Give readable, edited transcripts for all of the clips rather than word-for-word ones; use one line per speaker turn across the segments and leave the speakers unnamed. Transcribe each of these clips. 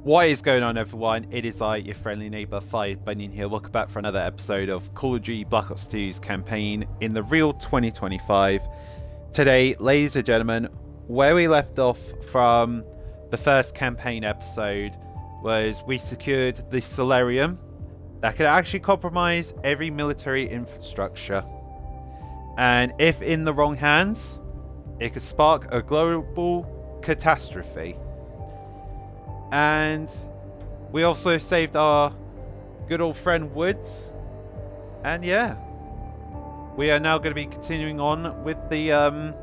What is going on, everyone? It is I, your friendly neighbour, Fire Bunyan here. Welcome back for another episode of Call of Duty Black Ops 2's campaign in the real 2025. Today, ladies and gentlemen, where we left off from the first campaign episode was we secured the Solarium that could actually compromise every military infrastructure. And if in the wrong hands, it could spark a global catastrophe. And we also saved our good old friend Woods. And yeah, we are now going to be continuing on with the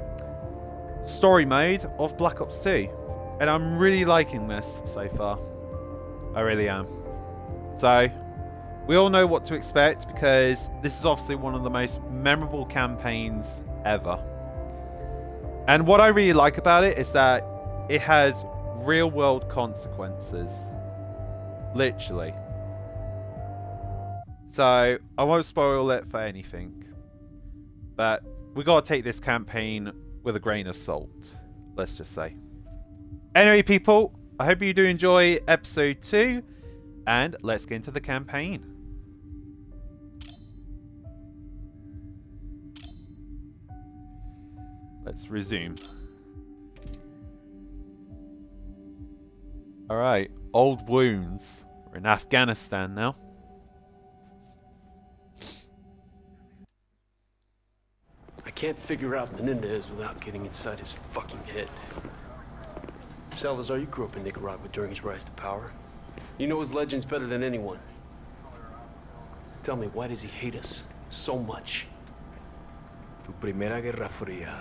story mode of Black Ops 2. And I'm really liking this so far. I really am. So, we all know what to expect because this is obviously one of the most memorable campaigns ever. And what I really like about it is that it has real world consequences. Literally. So, I won't spoil it for anything. But we gotta take this campaign with a grain of salt. Let's just say. Anyway, people, I hope you do enjoy episode 2. And let's get into the campaign. Let's resume. Alright, old wounds. We're in Afghanistan now.
I can't figure out Menendez without getting inside his fucking head. Salazar, you grew up in Nicaragua during his rise to power. You know his legends better than anyone. Tell me, why does he hate us so much?
Tu primera guerra fría.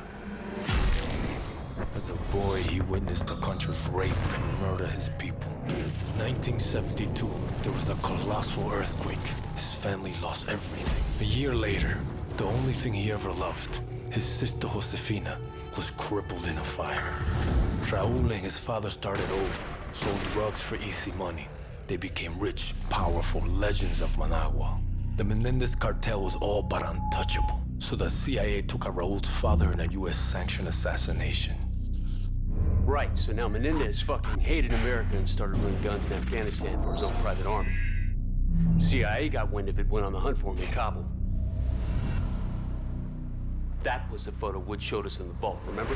As a boy, he witnessed the country's rape and murder his people. In 1972, there was a colossal earthquake. His family lost everything. A year later, the only thing he ever loved, his sister Josefina, was crippled in a fire. Raul and his father started over, sold drugs for easy money. They became rich, powerful legends of Managua. The Menendez cartel was all but untouchable, so the CIA took out Raul's father in a US-sanctioned assassination.
Right, so now Menendez fucking hated America and started running guns in Afghanistan for his own private army. CIA got wind of it, went on the hunt for him in Kabul. That was the photo Wood showed us in the vault, remember?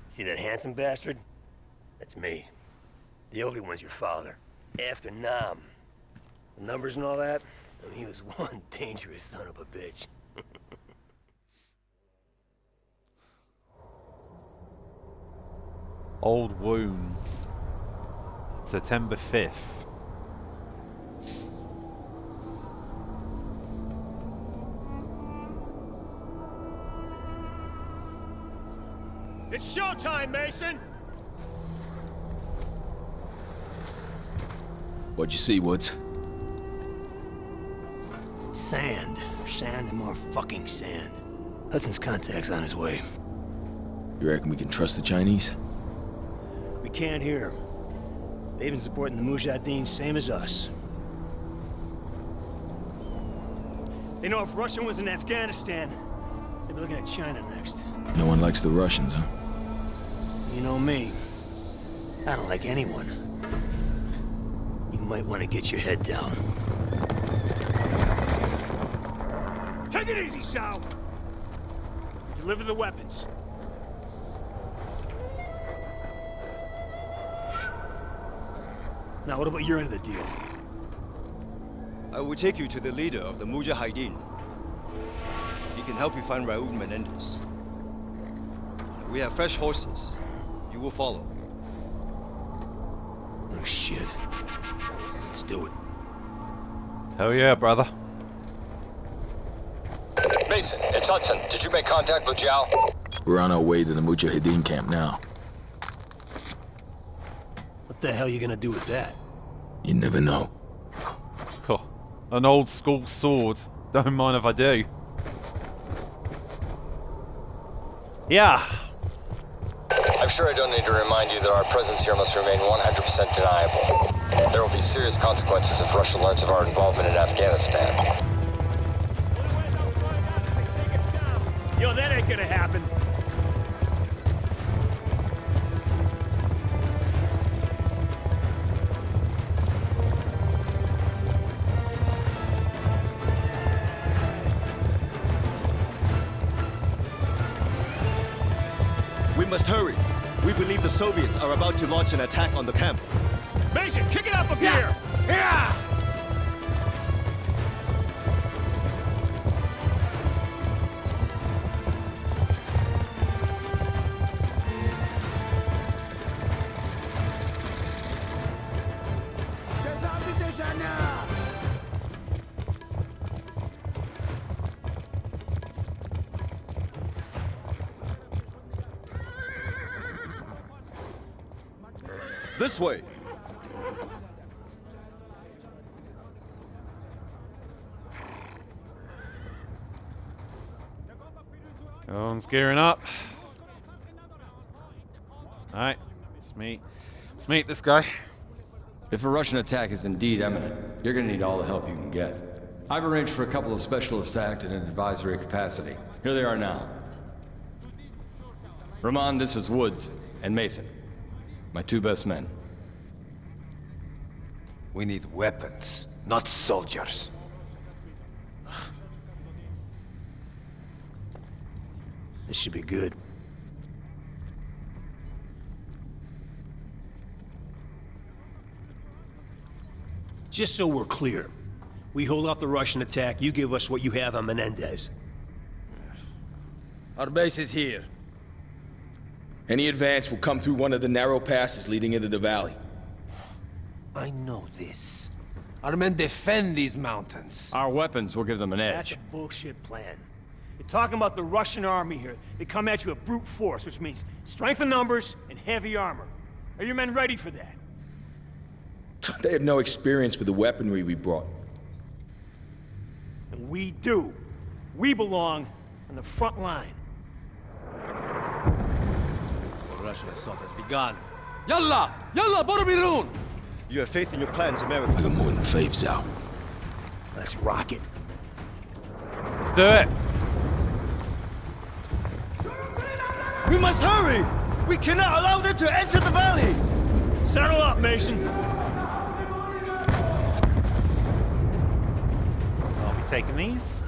See that handsome bastard? That's me. The ugly one's your father. After Nam. The numbers and all that? I mean, he was one dangerous son of a bitch.
Old wounds. September 5th.
It's showtime, Mason!
What'd you see, Woods?
Sand. Sand and more fucking sand. Hudson's contact's on his way.
You reckon we can trust the Chinese?
We can't hear. They've been supporting the Mujahideen same as us.
They know if Russia was in Afghanistan, they'd be looking at China next.
No one likes the Russians, huh?
You know me. I don't like anyone. You might want to get your head down.
Take it easy, Sal! Deliver the weapons. Now, what about your end of the deal?
I will take you to the leader of the Mujahideen. He can help you find Raul Menendez. We have fresh horses. You will follow.
Oh, shit. Let's do it.
Hell yeah, brother.
Mason, it's Hudson. Did you make contact with Zhao?
We're on our way to the Mujahideen camp now.
What the hell are you gonna do with that?
You never know.
Cool. An old school sword. Don't mind if I do. Yeah.
I'm sure I don't need to remind you that our presence here must remain 100% deniable. There will be serious consequences if Russia learns of our involvement in Afghanistan.
Yo, that ain't gonna happen.
must hurry. We believe the Soviets are about to launch an attack on the camp.
Mason, kick it up a gear! Yeah!
This way.
Everyone's gearing up. Alright, let's meet this guy.
If a Russian attack is indeed imminent, you're gonna need all the help you can get. I've arranged for a couple of specialists to act in an advisory capacity. Here they are now. Rahman, this is Woods, and Mason. My two best men.
We need weapons, not soldiers. This should be good. Just so we're clear, we hold off the Russian attack, you give us what you have on Menendez.
Our base is here. Any advance will come through one of the narrow passes leading into the valley.
I know this. Our men defend these mountains.
Our weapons will give them an
That's
edge.
a bullshit plan. You're talking about the Russian army here. They come at you with brute force, which means strength in numbers and heavy armor. Are your men ready for that?
They have no experience with the weaponry we brought.
And we do. We belong on the front line.
The Russian assault has begun. Yalla! Yalla, Borobirun!
You have faith in your plans, America.
I got more than faves out.
Let's rock it.
Let's do it.
We must hurry! We cannot allow them to enter the valley!
Settle up, Mason.
I'll be taking these.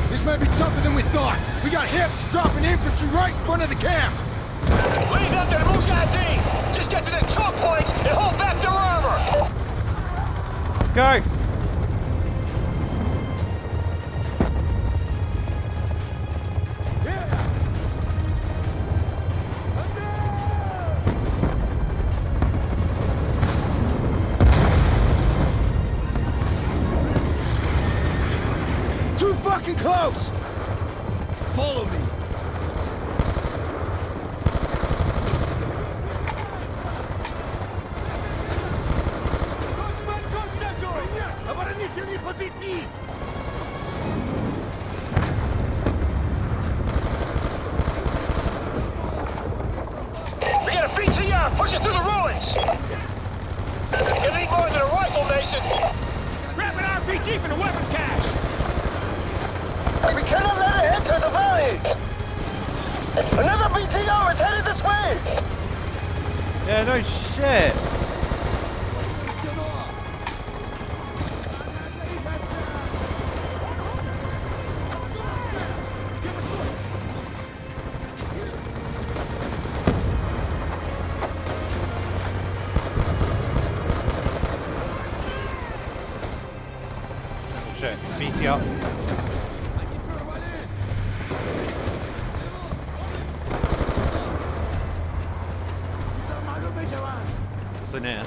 This may be tougher than we thought. We got hips dropping infantry right in front of the camp.
Lead them to the Mujahideen! Just get to the choke points and hold back their armor!
Let's go.
Too fucking close! Follow me.
We got a BTR pushing through the ruins! You need more than a rifle, Mason!
Grab an RPG from the weapons cache!
We cannot let it enter the valley! Another BTR is headed this way!
Yeah, no shit. Oh shit, BT up. What's in here?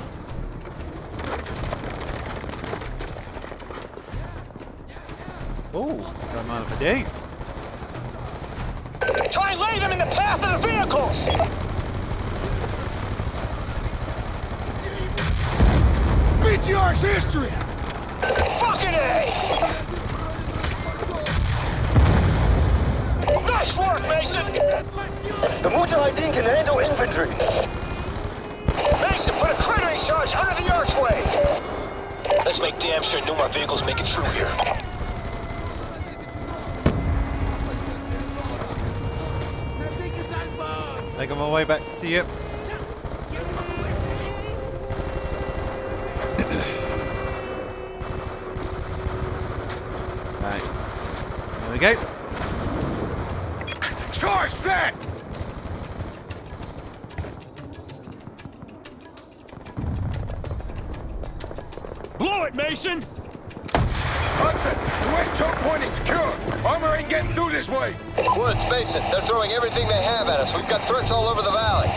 Oh, don't mind if I do.
Try and lay them in the path of the vehicles!
BTR's history!
Fucking A! Nice work, Mason!
The Mujahideen can handle infantry!
Mason, put a crittering charge under the archway! Let's make damn sure no more vehicles make it through here.
Making my way back to see you. Right. There we go.
Charge set!
Blow it, Mason!
Hudson, the west choke point is secure. Armor ain't getting through this way.
Woods, Mason, they're throwing everything they have at us. We've got threats all over the valley.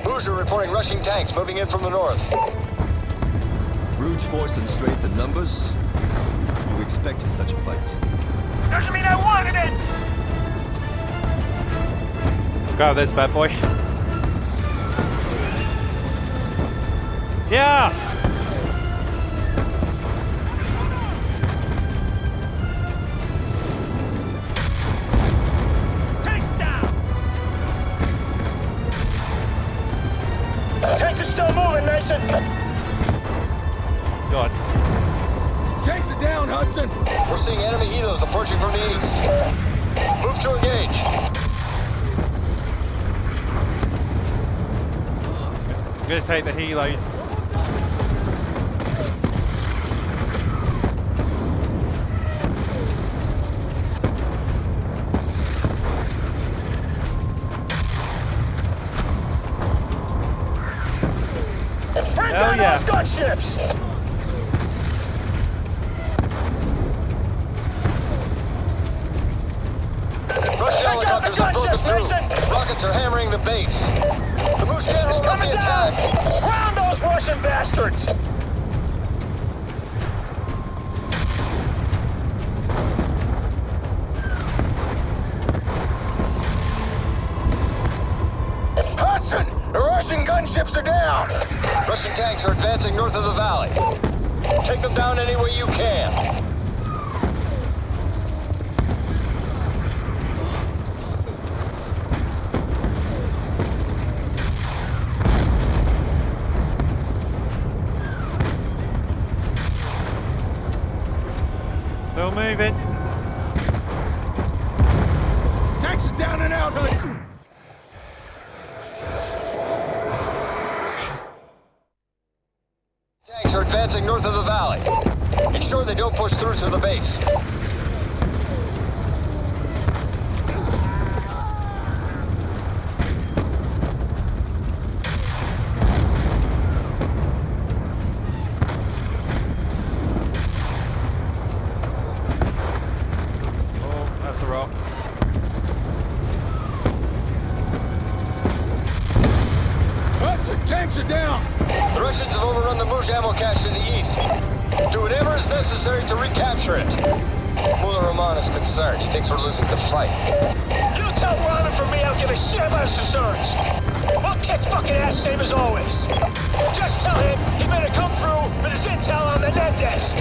Hoosier reporting rushing tanks moving in from the north.
Brute force and strength in numbers? You expected such a fight.
Doesn't mean I wanted it!
Grab this bad boy. Yeah!
Tanks down! Tanks are still moving, Mason!
God.
Tanks are down, Hudson.
We're seeing enemy helos approaching from the east. Move to engage.
I'm gonna take the helos. Hell yeah.
Gunships!
Russian helicopters have broken
gunships,
through.
Mason!
Rockets are hammering the base. The Moose can't hold up the
Coming down!
attack.
Ground those Russian bastards!
Hudson, the Russian gunships are down.
Russian tanks are advancing north of the valley. Take them down any way you can.
Still moving.
Tanks are down and out, Hudson.
Tanks are advancing north of the valley. Ensure they don't push through to the base.
Oh, that's a rock.
Hudson, tanks are down.
The Russians have overrun the Moose ammo cache in the east. Do whatever is necessary to recapture it. Mullah Rahman is concerned. He thinks we're losing the fight.
You tell Rahman from me I'll give a shit about his concerns. We'll kick fucking ass same as always. Just tell him he better come through with his intel on Menendez.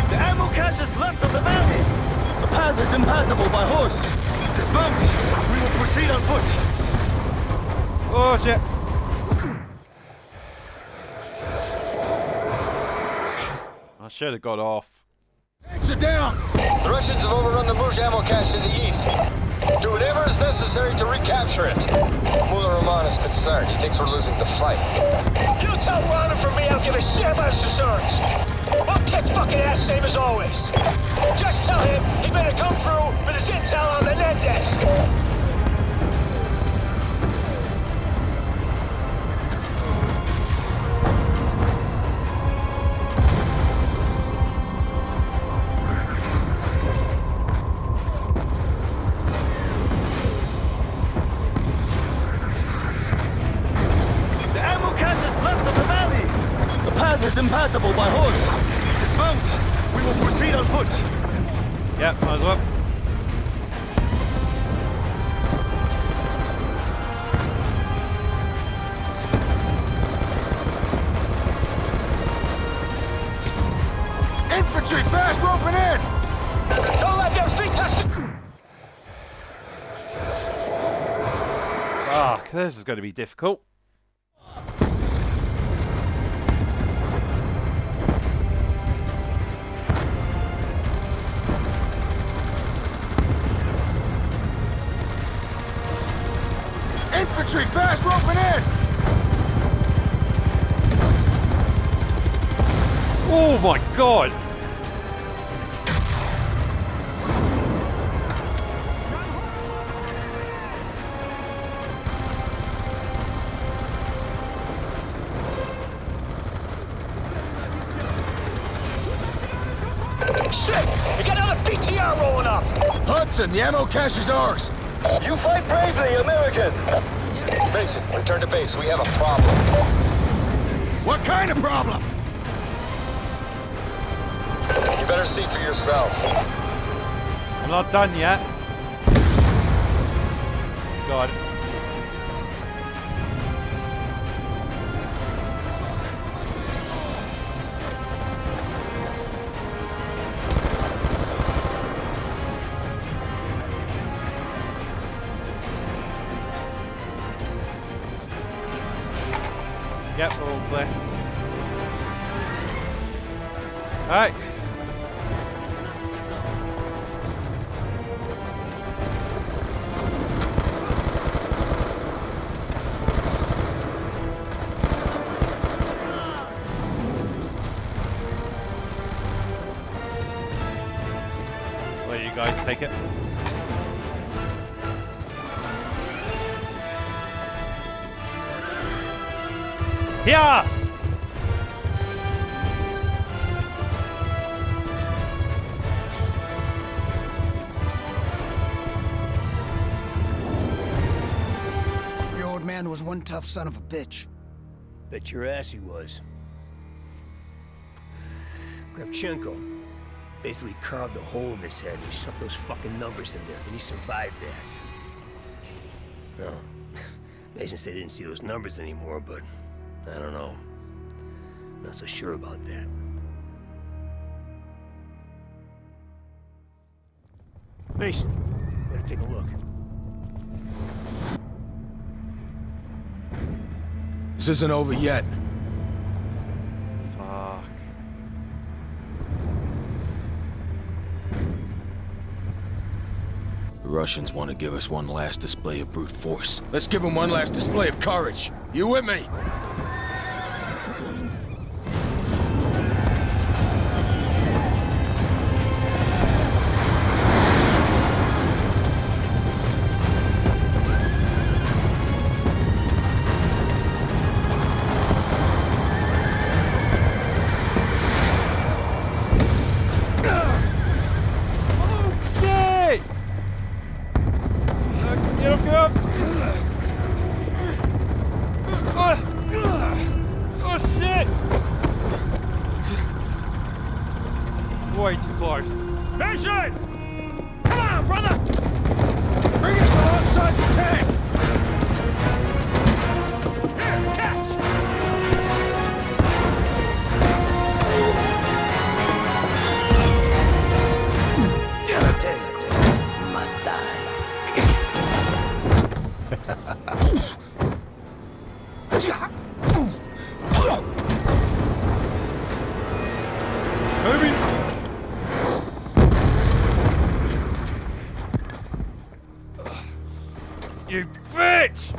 The ammo cache is left of the valley. The path is impassable by horse. Dismount. We will proceed on foot.
Oh shit. I should have got off.
Tanks are down.
The Russians have overrun the Moose ammo cache in the east. Do whatever is necessary to recapture it. Mullah Rahman is concerned. He thinks we're losing the fight.
You tell Rahman from me I'll give a shit about his concerns. We'll kick fucking ass same as always. Just tell him he better come through with his intel on Menendez.
The ammo cache is left of the valley. The path is impassable by horse. Dismount. We will proceed on foot.
Yeah, might as well.
Infantry fast roping in.
Don't let their feet touch the...
Fuck, this is going to be difficult.
infantry, fast roping in!
Oh my god!
Shit! We got another BTR rolling up!
Hudson, the ammo cache is ours.
You fight bravely, American! Mason, return to base. We have a problem.
What kind of problem?
You better see for yourself.
I'm not done yet. God. Yep, we're all clear. Alright. Let you guys take it. Yeah!
Your old man was one tough son of a bitch.
Bet your ass he was. Kravchenko basically carved a hole in his head and he shoved those fucking numbers in there, and he survived that. No. Mason said he didn't see those numbers anymore, but I don't know. Not so sure about that. Mason, better take a look.
This isn't over yet.
Fuck.
The Russians want to give us one last display of brute force.
Let's give them one last display of courage. You with me?
Way too close.
Mason! Come on, brother!
Bring us alongside the tank!
Here, catch!
Kravchenko must die.
You bitch!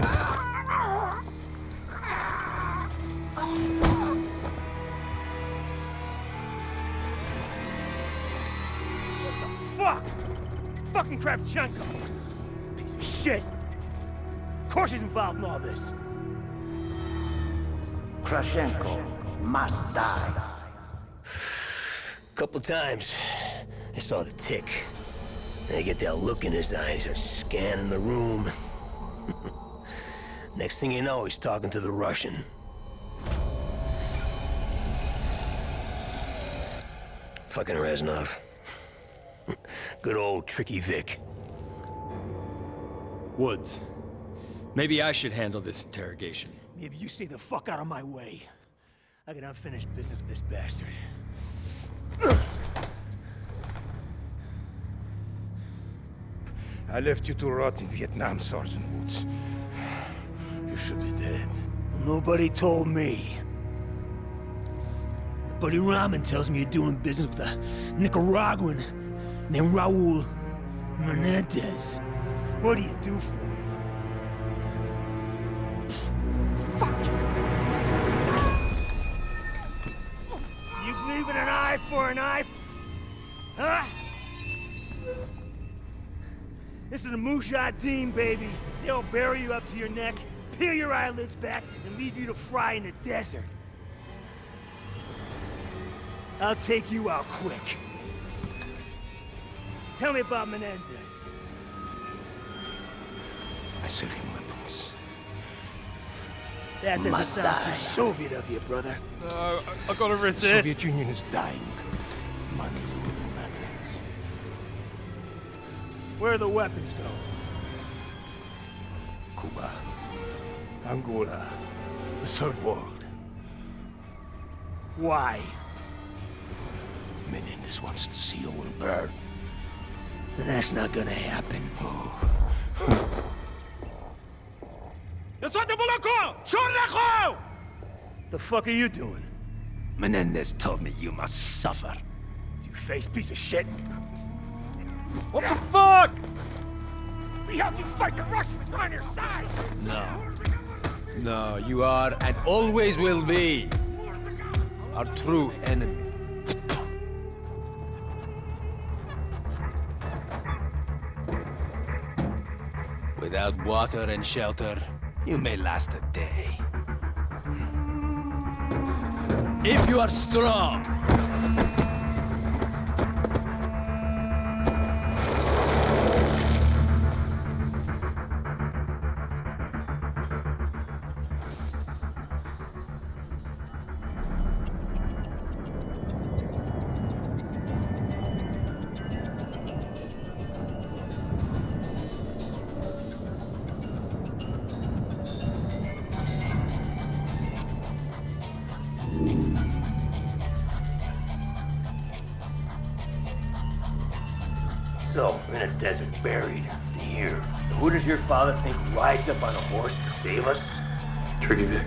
What the fuck? Fucking Kravchenko! Piece of shit! Of course he's involved in all this.
Kravchenko must die.
Couple times, I saw the tick. And I get that look in his eyes, he's scanning the room. Next thing you know, he's talking to the Russian. Fucking Reznov. Good old Tricky Vic.
Woods, maybe I should handle this interrogation.
Maybe you stay the fuck out of my way. I got unfinished business with this bastard.
I left you to rot in Vietnam, Sergeant Woods. You should be dead.
Nobody told me. Buddy Rahman tells me you're doing business with a Nicaraguan named Raul Menendez. What do you do for him?
You believe in an eye for an eye? Huh? This is the Mujahideen, baby. They'll bury you up to your neck, peel your eyelids back, and leave you to fry in the desert. I'll take you out quick. Tell me about Menendez.
I sell him weapons.
That doesn't sound too Soviet of you, brother.
No, I gotta
The
resist.
Soviet Union is dying. Money really matters.
Where are the weapons going?
Cuba, Angola, the Third World.
Why?
Menendez wants to see a world burn.
But that's not gonna happen. The fuck are you doing?
Menendez told me you must suffer.
You face piece of shit.
What the fuck?
We helped you fight the Russians. We're on your side.
No, you are and always will be our true enemy. Without water and shelter, you may last a day. If you are strong,
So, we're in a desert, buried. Here. Who does your father think rides up on a horse to save us?
Tricky Vic.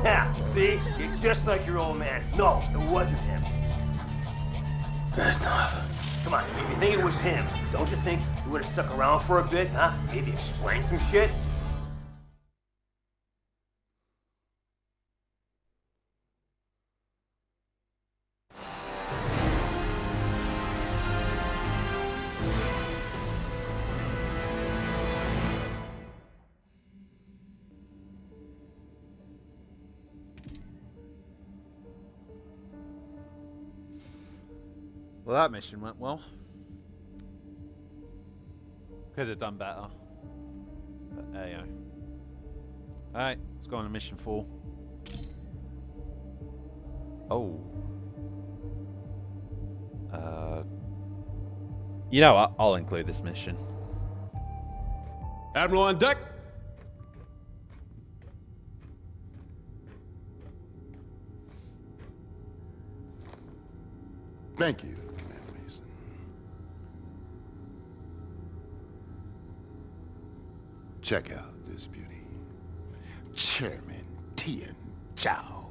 Yeah, see? You're just like your old man. No, it wasn't him.
That's not.
Come on, if you think it was him, don't you think he would have stuck around for a bit, huh? Maybe explain some shit?
Well, that mission went well. Could have done better. But there you go. Alright, let's go on to mission 4. Oh. You know what? I'll include this mission.
Admiral on deck.
Thank you, Commander Mason. Check out this beauty. Chairman Tian Zhao.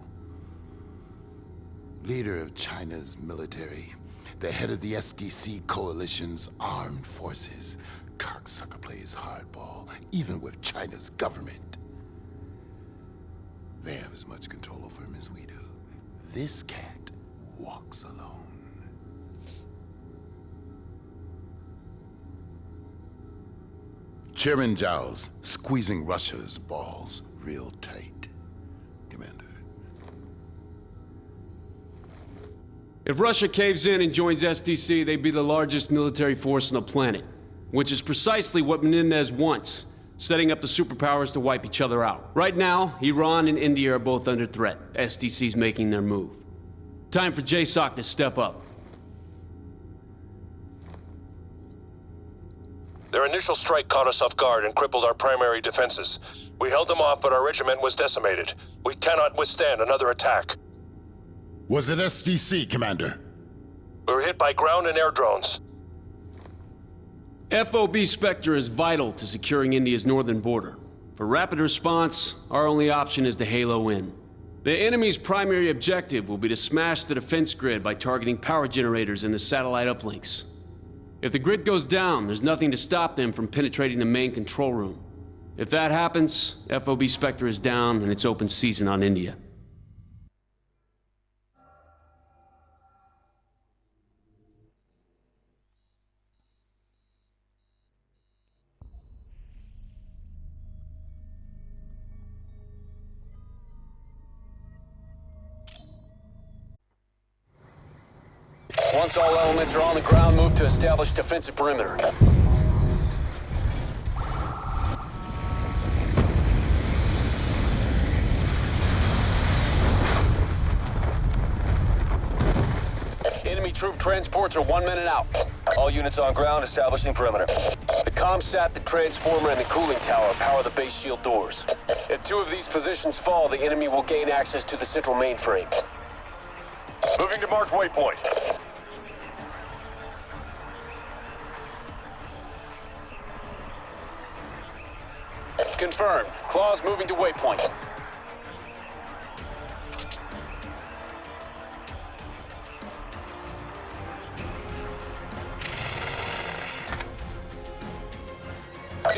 Leader of China's military. The head of the SDC coalition's armed forces. Cocksucker plays hardball, even with China's government. They have as much control over him as we do. This cat walks alone. Chairman Zhao's squeezing Russia's balls real tight, Commander.
If Russia caves in and joins SDC, they'd be the largest military force on the planet, which is precisely what Menendez wants, setting up the superpowers to wipe each other out. Right now, Iran and India are both under threat. SDC's making their move. Time for JSOC to step up.
Their initial strike caught us off guard and crippled our primary defenses. We held them off, but our regiment was decimated. We cannot withstand another attack.
Was it SDC, Commander?
We were hit by ground and air drones.
FOB Spectre is vital to securing India's northern border. For rapid response, our only option is to halo in. The enemy's primary objective will be to smash the defense grid by targeting power generators and the satellite uplinks. If the grid goes down, there's nothing to stop them from penetrating the main control room. If that happens, FOB Spectre is down and it's open season on India. Once all elements are on the ground, move to establish defensive perimeter. Enemy troop transports are 1 minute out.
All units on ground establishing perimeter.
The ComSat, the transformer, and the cooling tower power the base shield doors. If 2 of these positions fall, the enemy will gain access to the central mainframe.
Moving to marked waypoint.
Confirmed. Claws moving to waypoint.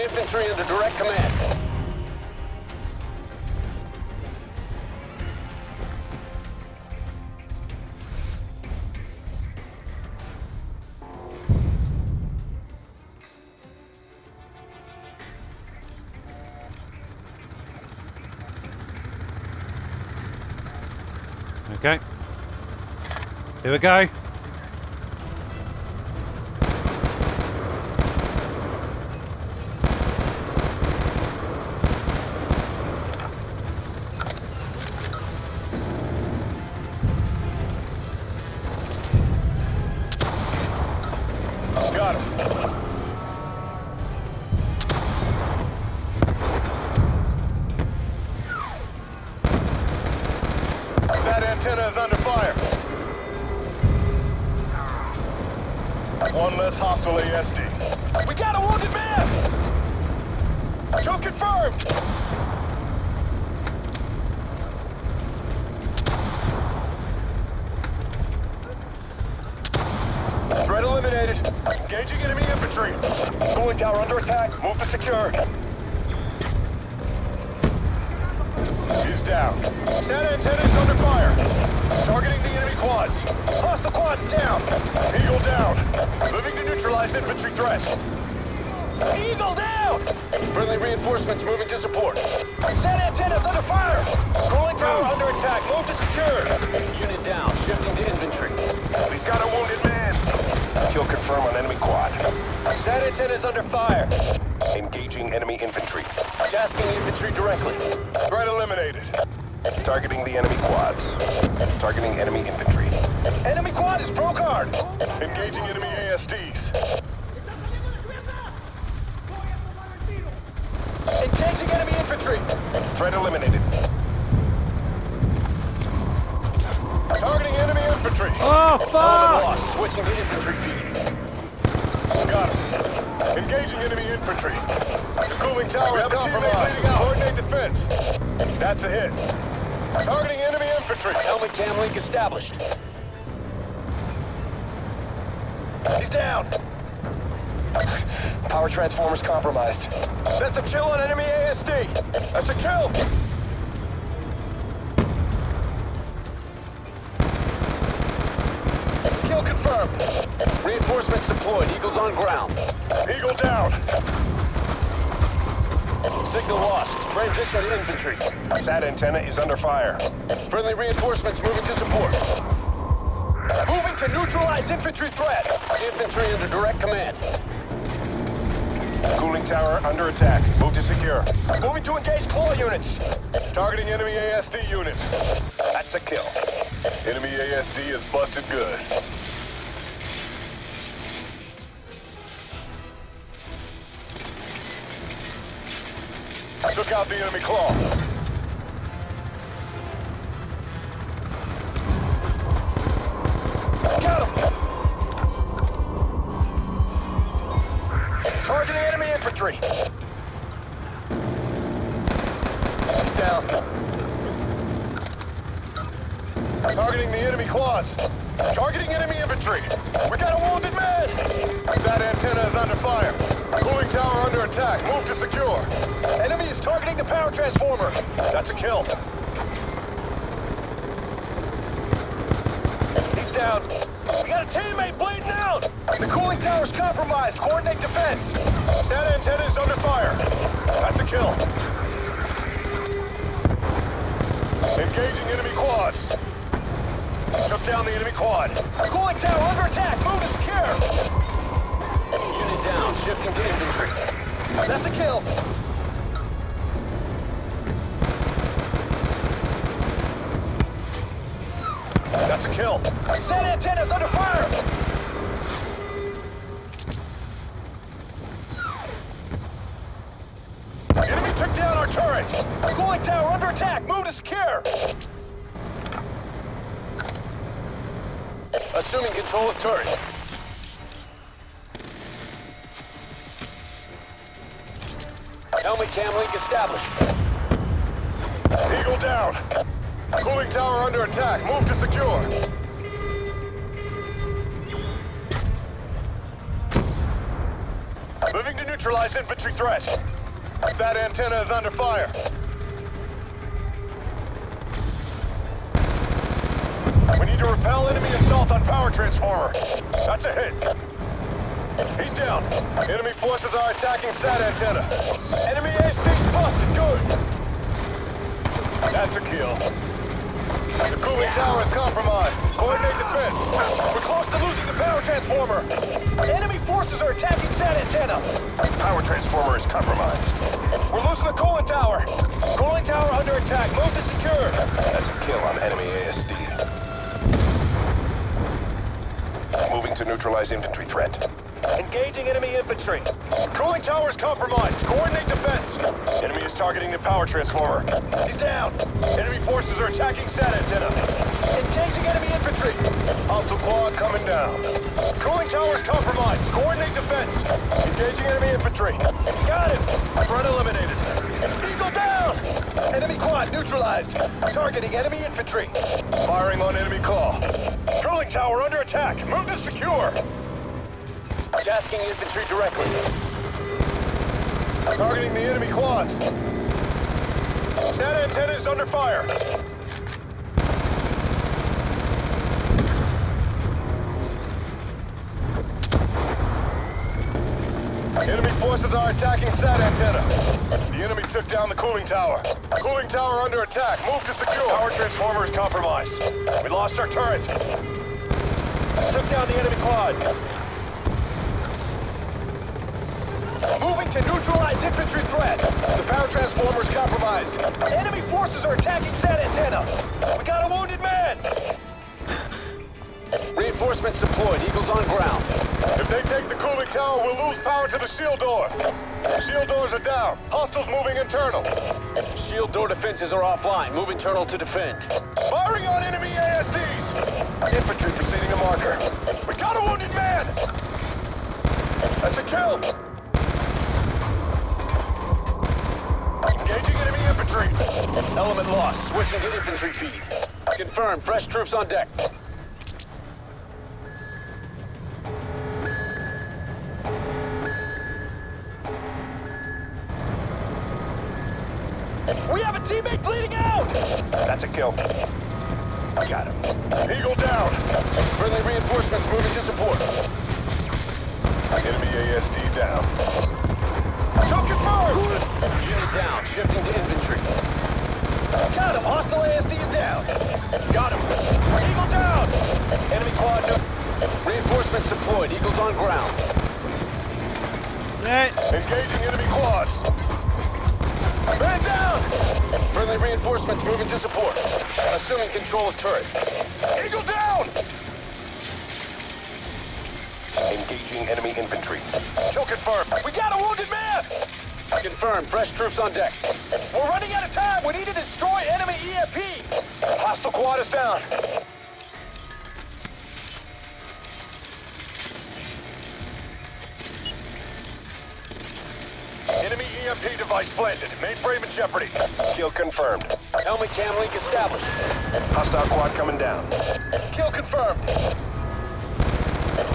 Infantry under direct command.
Okay. Here we go.
Got him. That antenna is under fire. One less hostile ASD. We got a wounded man! Kill confirmed! Threat eliminated. Engaging enemy infantry. Cooling tower under attack. Move to secure. He's down. Sat antenna is under fire. Targeting the enemy quads. Hostile quads down. Eagle down. Moving to neutralize infantry threat. Eagle down!
Friendly reinforcements moving to support.
Sat antenna's under fire. Cooling tower under attack. Move to secure.
Unit down. Shifting to infantry.
We've got a wounded man. Kill confirm on enemy quad. Sat antenna's under fire. Engaging enemy infantry.
Tasking infantry directly.
Threat eliminated. Targeting the enemy quads. Targeting enemy infantry. Enemy quad is pro-card. Engaging enemy ASDs. Engaging enemy infantry. Threat eliminated. Targeting enemy infantry.
Oh, fuck!
Lost. Switching to infantry feed.
Got him. Engaging enemy infantry. The cooling tower is compromised. Leading out. Coordinate defense. That's a hit. Targeting enemy infantry.
Helmet cam link established.
He's down. Power transformer's compromised. That's a kill on enemy ASD. That's a kill. Kill confirmed.
Reinforcements deployed. Eagles on ground.
Eagle down.
Signal lost. Transition to infantry.
Sat antenna is under fire.
Friendly reinforcements moving to support.
Moving to neutralize infantry threat.
Infantry under direct command.
Cooling tower under attack. Move to secure. Moving to engage claw units. Targeting enemy ASD units. That's a kill. Enemy ASD is busted good. Took out the enemy claw. Got him! Targeting enemy infantry. He's down. Targeting the enemy quads. Targeting enemy infantry. We got a wounded man! That antenna is under fire. Cooling tower under attack. Move to secure. Enemy is targeting the power transformer. That's a kill. He's down. We got a teammate bleeding out. The cooling tower's compromised. Coordinate defense. Santa antenna is under fire. That's a kill. Engaging enemy quads. Took down the enemy quad. Cooling tower under attack. Move to secure. Unit down. Shifting to infantry. That's a kill. That's a kill. Santa antenna's under fire. Enemy took down our turret. Cooling tower under attack. Move to secure. Assuming control of turret. Helmet cam link established. Eagle down. Cooling tower under attack. Move to secure. Moving to neutralize infantry threat. That antenna is under fire. We need to repel enemy assault on power transformer. That's a hit. He's down. Enemy forces are attacking SAT antenna. Enemy ASD's busted. Good. That's a kill. The cooling tower is compromised. Coordinate defense. We're close to losing the power transformer. Enemy forces are attacking SAT antenna. Power transformer is compromised. We're losing the cooling tower. Cooling tower under attack. Move to secure. That's a kill on enemy ASD. Moving to neutralize infantry threat. Engaging enemy infantry. Cooling tower is compromised. Coordinate defense. Enemy is targeting the power transformer. He's down. Enemy forces are attacking SAT antenna. Engaging enemy infantry. Hostile quad coming down. Cooling tower is compromised. Coordinate defense. Engaging enemy infantry. Got him. Threat eliminated. Eagle down. Enemy quad neutralized. Targeting enemy infantry. Firing on enemy claw. Cooling tower under attack. Move to secure. Tasking infantry directly. Targeting the enemy quads. SAT antenna is under fire. Enemy forces are attacking SAT antenna. The enemy took down the cooling tower. Cooling tower under attack. Move to secure. Power transformer is compromised. We lost our turret. Took down the enemy quad. Moving to neutralize infantry threat. The power transformer is compromised. Enemy forces are attacking SAT antenna. We got a wounded man. Reinforcements deployed. Eagles on ground. If they take the cooling tower, we'll lose power to the shield door. Shield doors are down. Hostiles moving internal. Shield door defenses are offline. Move internal to defend. Firing on enemy ASDs. Infantry proceeding a marker. We got a wounded man. That's a kill. Engaging enemy infantry. Element lost. Switching to infantry feed. Confirmed. Fresh troops on deck. We have a teammate bleeding out! That's a kill. Got him. Eagle down. Friendly reinforcements moving to support. Enemy ASD down. Choke confirmed! Unit down, shifting to infantry. Got him! Hostile ASD is down. Got him. Eagle down! Enemy quad reinforcements deployed. Eagles on ground. Engaging enemy quads. Man down! Friendly reinforcements moving to support. Assuming control of turret. Eagle down! Engaging enemy infantry. Kill confirmed. We got a wounded man! Confirmed. Fresh troops on deck. We're running out of time. We need to destroy enemy EMP. Hostile quad is down. Enemy EMP device planted. Mainframe in jeopardy. Kill confirmed. Helmet cam link established. Hostile quad coming down. Kill confirmed.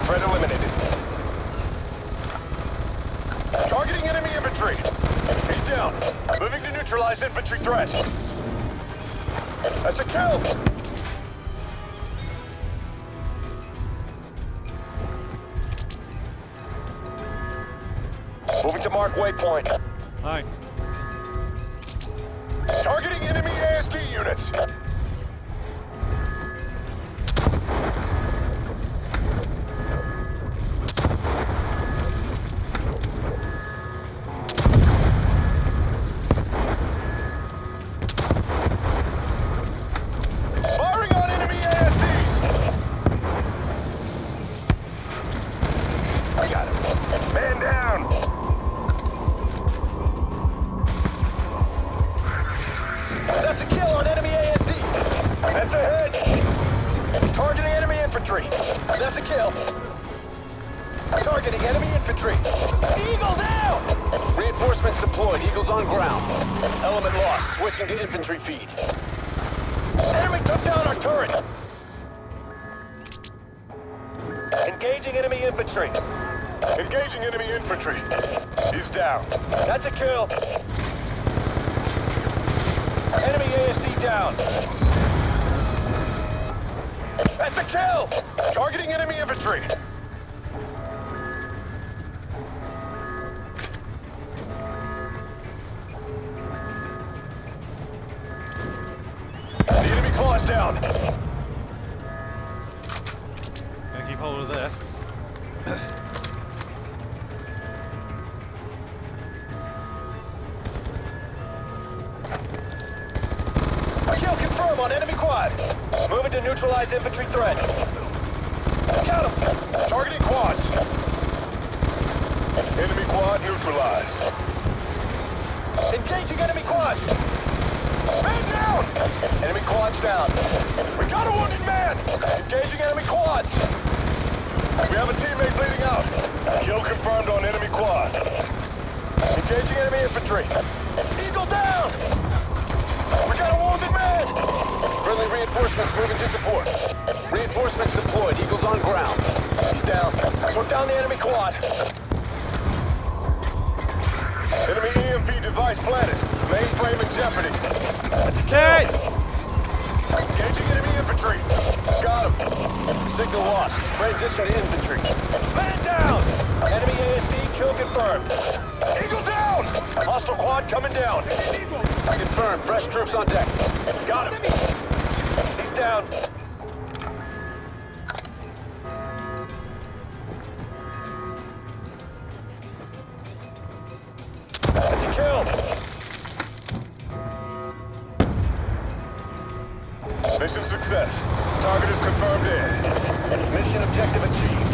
Threat eliminated. infantry. He's down. Moving to neutralize infantry threat. That's a kill. Moving to mark waypoint.
Hi.
Targeting enemy ASD units. Firing on enemy ASDs. I got him. Man down. That's a kill on enemy ASD. At the head. Targeting enemy infantry. That's a kill. Targeting enemy infantry. Eagle down! Reinforcements deployed. Eagles on ground. Element lost. Switching to infantry feed. Enemy took down our turret. Engaging enemy infantry. Engaging enemy infantry. He's down. That's a kill. Enemy ASD down. That's a kill! Targeting enemy infantry. The enemy claw's down.
Gonna keep hold of this.
Kill confirmed on enemy quad. Moving to neutralize infantry threat. Got him. Targeting quads. Enemy quad neutralized. Engaging enemy quads. Man down! Enemy quads down. We got a wounded man! Engaging enemy quads. We have a teammate bleeding out. Kill confirmed on enemy quad. Engaging enemy infantry. Eagle down! We got a wounded man! Friendly reinforcements moving to support. Reinforcements deployed. Eagles on ground. He's down. Took down the enemy quad. Enemy EMP device planted. Mainframe in jeopardy. That's a kill! Engaging enemy infantry. Got him. Signal lost. Transition to infantry. Man down! Enemy ASD kill confirmed. Eagle down! Hostile quad coming down. Eagle! Confirmed. Fresh troops on deck. Got him. He's down. That's a kill. Mission success. Target is confirmed in. Mission objective achieved.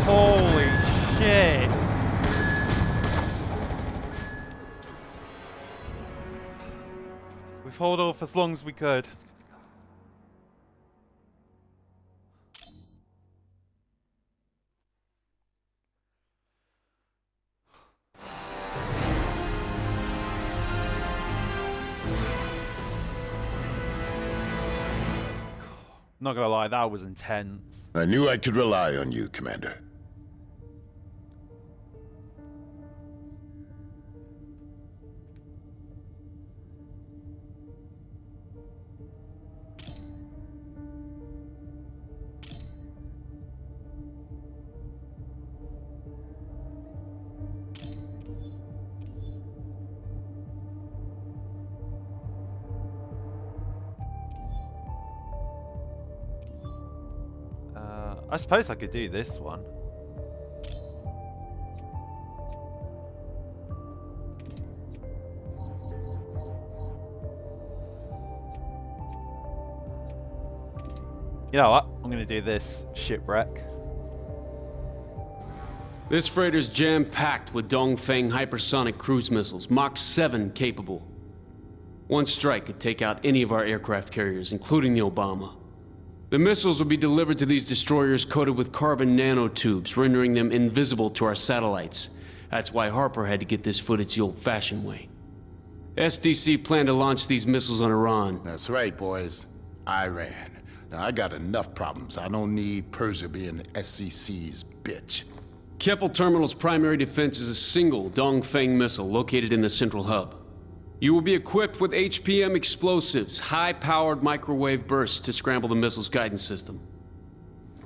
Holy shit. We've held off as long as we could. Not gonna lie, that was intense.
I knew I could rely on you, Commander.
I suppose I could do this one. You know what? I'm gonna do this shipwreck.
This freighter's jam-packed with Dongfeng hypersonic cruise missiles, Mach 7 capable. One strike could take out any of our aircraft carriers, including the Obama. The missiles will be delivered to these destroyers coated with carbon nanotubes, rendering them invisible to our satellites. That's why Harper had to get this footage the old-fashioned way. SDC planned to launch these missiles on Iran.
That's right, boys. Iran. Now, I got enough problems. I don't need Persia being SCC's bitch.
Keppel Terminal's primary defense is a single Dongfeng missile located in the central hub. You will be equipped with HPM explosives, high-powered microwave bursts to scramble the missile's guidance system.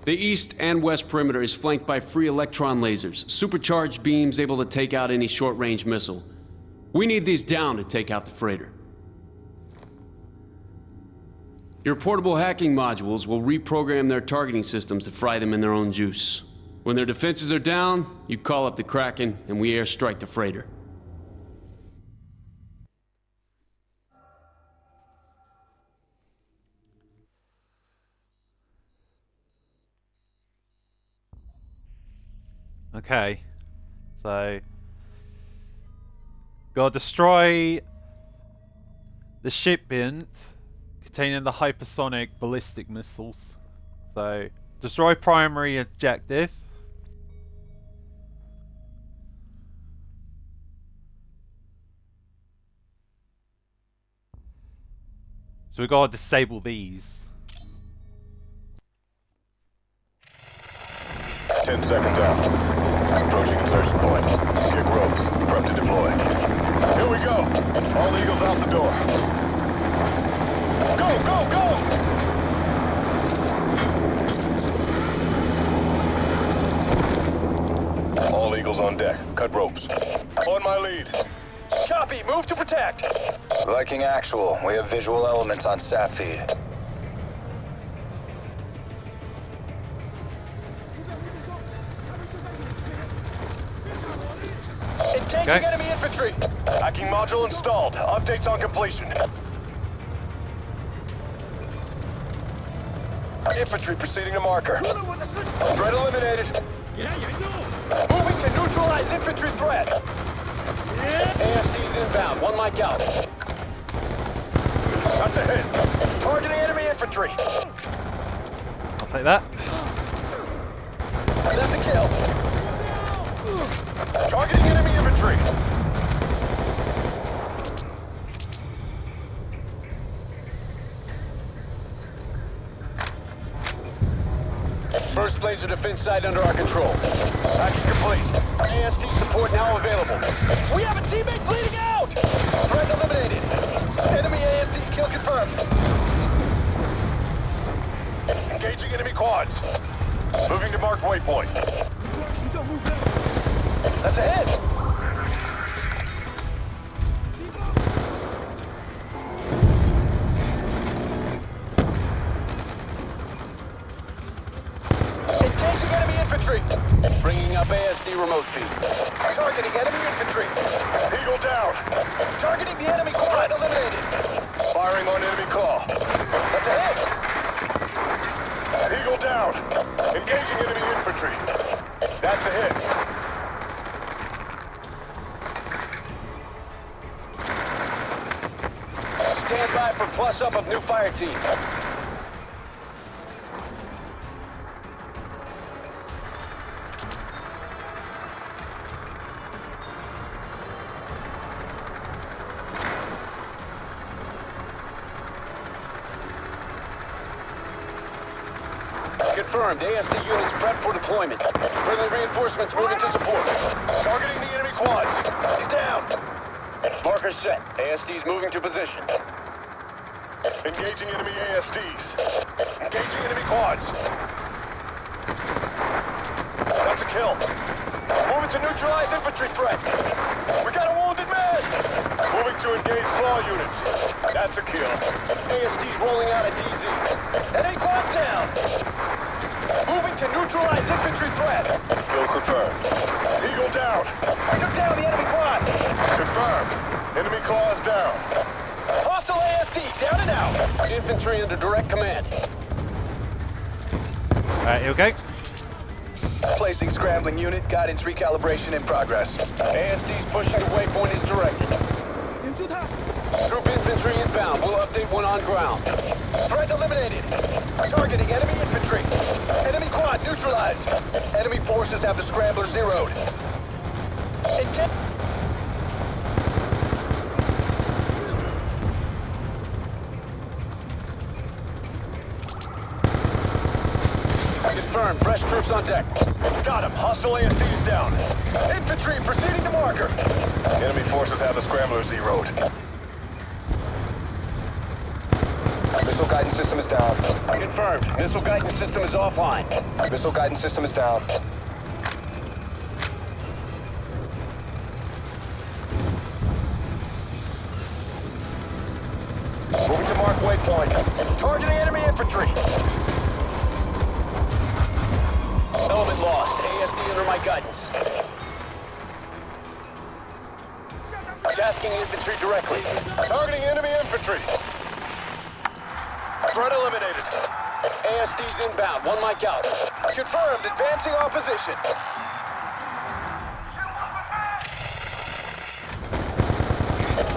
The east and west perimeter is flanked by free electron lasers, supercharged beams able to take out any short-range missile. We need these down to take out the freighter. Your portable hacking modules will reprogram their targeting systems to fry them in their own juice. When their defenses are down, you call up the Kraken and we airstrike the freighter.
Okay, so gotta destroy the shipment containing the hypersonic ballistic missiles. So destroy primary objective. So we gotta disable these.
10 seconds out. Approaching insertion point. Kick ropes. Prep to deploy. Here we go. All Eagles out the door. Go, go, go! All Eagles on deck. Cut ropes. On my lead. Copy. Move to protect.
Viking Actual. We have visual elements on sat feed.
Engaging enemy infantry. Hacking module installed. Updates on completion. Infantry proceeding to marker. Threat eliminated. Moving to neutralize infantry threat. ASD's inbound. One mic out. That's a hit. Targeting enemy infantry.
I'll take that.
That's a kill. Targeting enemy infantry. First laser defense site under our control. Hacking complete. ASD support now available. We have a teammate bleeding out! Threat eliminated. Enemy ASD kill confirmed. Engaging enemy quads. Moving to marked waypoint. That's a hit! Engaging enemy infantry! Bringing up ASD remote feed. Targeting enemy infantry! Eagle down! Targeting the enemy quad eliminated! Firing on enemy claw. That's a hit! Eagle down! Engaging enemy infantry. That's a hit. Stand by for plus up of new fire team. Confirmed. ASD units prepped for deployment. Friendly reinforcements moving to support. Targeting the enemy quads. He's down. Marker set. ASD's moving to position. Engaging enemy ASDs. Engaging enemy quads. That's a kill. Moving to neutralize infantry threat. We got a wounded man. Moving to engage claw units. That's a kill. ASD's rolling out a DZ. Enemy quads down. Moving to neutralize infantry threat. Kill confirmed. Eagle down. I took down the enemy quad. Confirmed. Enemy claws down. Hostile ASD down and out. Infantry under direct command.
Alright, here we go.
Placing scrambling unit. Guidance recalibration in progress.
ASD's pushing to waypoint is directed. Troop infantry inbound. We'll update when on ground.
Threat eliminated. Targeting enemy infantry. Enemy quad neutralized.
Enemy forces have the scrambler zeroed.
Confirmed. Fresh troops on deck. Got him. Hostile ASD is down. Infantry proceeding to marker. Enemy forces have the scrambler zeroed. Missile guidance system is down.
Confirmed. Missile guidance system is offline.
Missile guidance system is down. Moving to mark waypoint. Targeting enemy infantry.
Element lost. ASD under my guidance.
Tasking infantry directly. Targeting enemy infantry. Threat eliminated.
ASD's inbound. One mic out.
Confirmed. Advancing our position.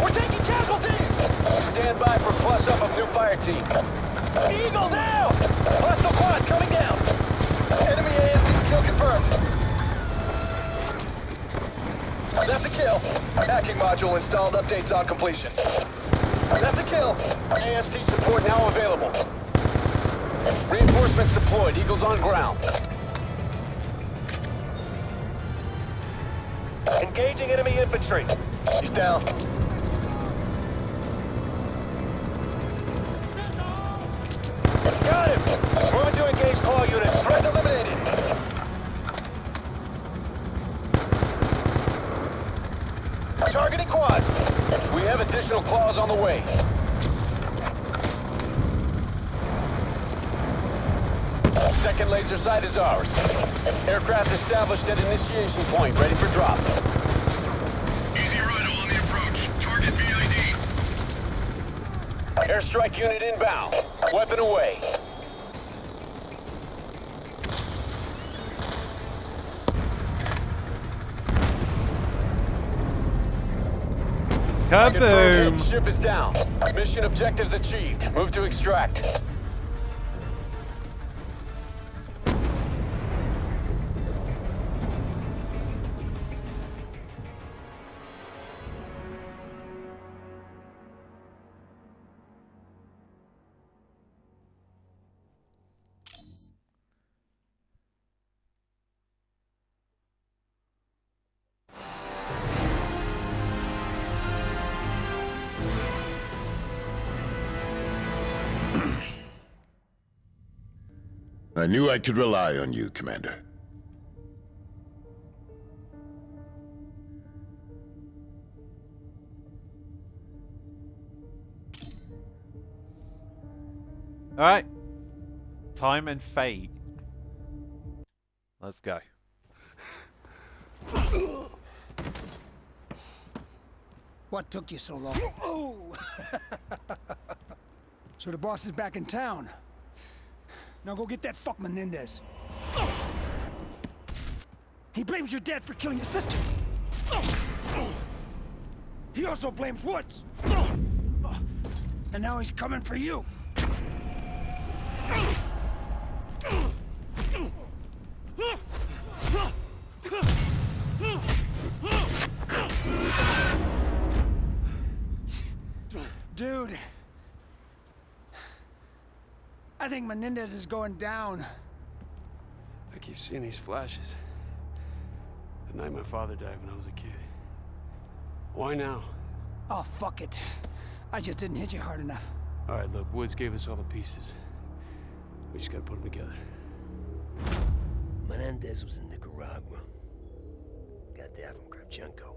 We're taking casualties!
Stand by for plus up of new fire team.
Eagle down! Hostile quad coming down! Enemy ASD kill confirmed. That's a kill. Hacking module installed. Updates on completion. That's a kill.
ASD support now available. Reinforcements deployed. Eagles on ground.
Engaging enemy infantry. He's down. Got him! Moving to engage claw units. Threat eliminated. Targeting quads.
We have additional claws on the way.
Second laser sight is ours.
Aircraft established at initiation point, ready for drop.
Easy Rhino on the approach. Target VID.
Airstrike unit inbound. Weapon away.
Kaboom!
Ship is down. Mission objectives achieved. Move to extract.
I knew I could rely on you, Commander.
Alright. Time and fate. Let's go.
What took you so long? Oh! So the boss is back in town. Now go get that fuck Menendez. He blames your dad for killing his sister. He also blames Woods. And now he's coming for you. Dude. I think Menendez is going down.
I keep seeing these flashes. The night my father died when I was a kid. Why now?
Oh, fuck it. I just didn't hit you hard enough.
All right, look, Woods gave us all the pieces. We just gotta put them together.
Menendez was in Nicaragua. Got that from Kravchenko.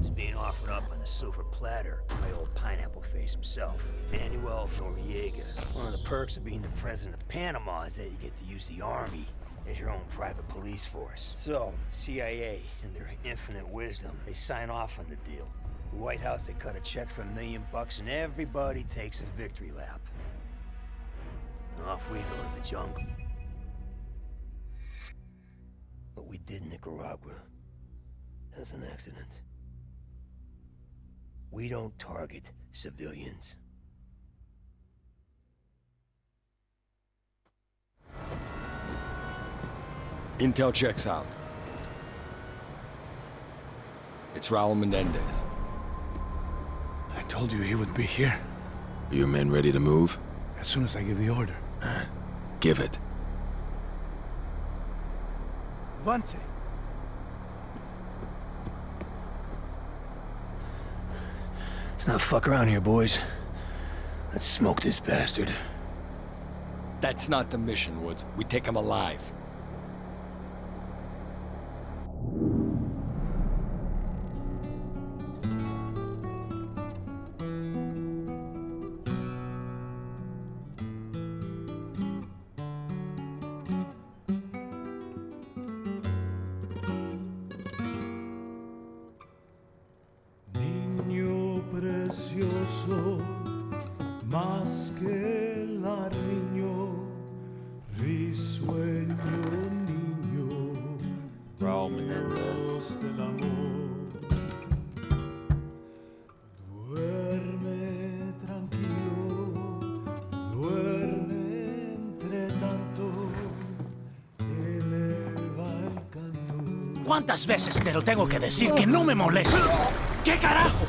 He's being offered up on a silver platter by old pineapple face himself, Manuel Noriega. One of the perks of being the president of Panama is that you get to use the army as your own private police force. So, CIA, in their infinite wisdom, they sign off on the deal. The White House, they cut a check for $1 million and everybody takes a victory lap. And off we go to the jungle. What we did in Nicaragua, that was an accident. We don't target civilians.
Intel checks out. It's Raul Menendez.
I told you he would be here.
Are your men ready to move?
As soon as I give the order.
Give it.
Avance.
Let's not fuck around here, boys. Let's smoke this bastard.
That's not the mission, Woods. We take him alive.
Niño precioso, más que el niño, risueño niño, Dios del amor. Duerme tranquilo, duerme entre tanto, eleva el canto.
¿Cuántas veces te lo tengo que decir que no me moleste? ¿Qué carajo?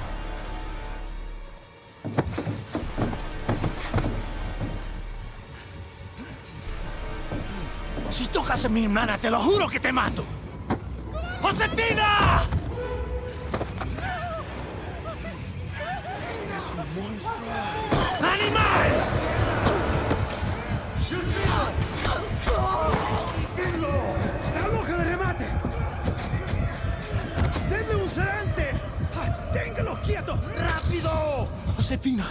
Si tocas a mi hermana, te lo juro que te mato. ¡Josefina! Este es un monstruo. ¡Animal! ¡Quítenlo! ¡Está loca de remate! ¡Denme un sedante! ¡Téngalo quieto! ¡Rápido! Josefina.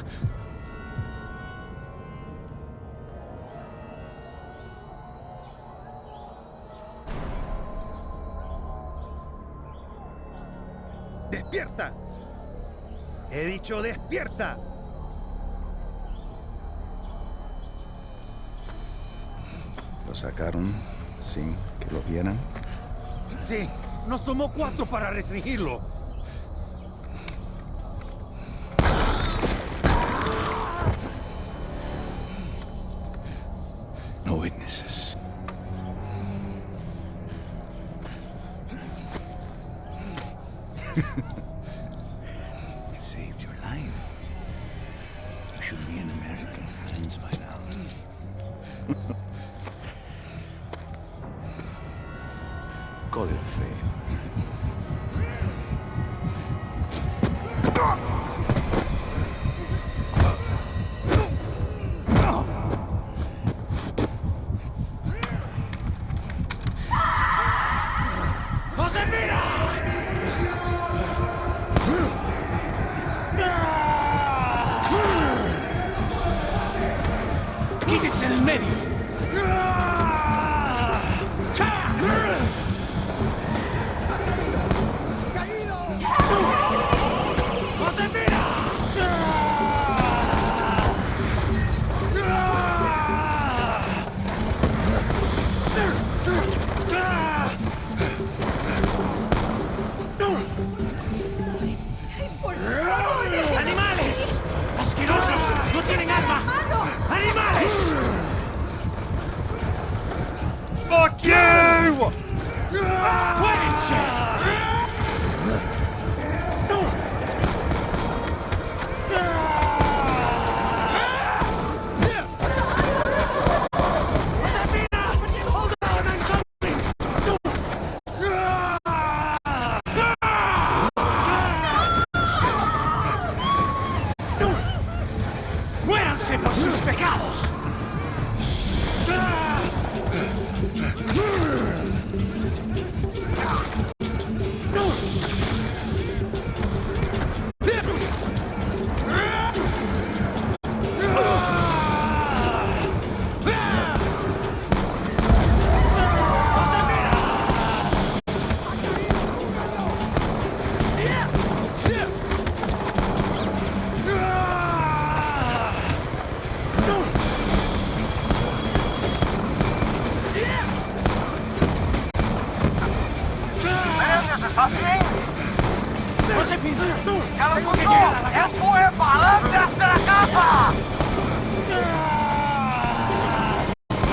¡Despierta! He dicho despierta.
¿Lo sacaron sin que lo vieran?
Sí, nos tomó 4 para restringirlo.
No witnesses. Saved your life. You should be in American hands by now. Call it a fail.
¡Quítense del medio! ¡Animales! ¡Asquerosos! ¡No tienen alma! ¡Animales!
Fuck you!
¡Fuérense! ¡Muéranse por sus pecados!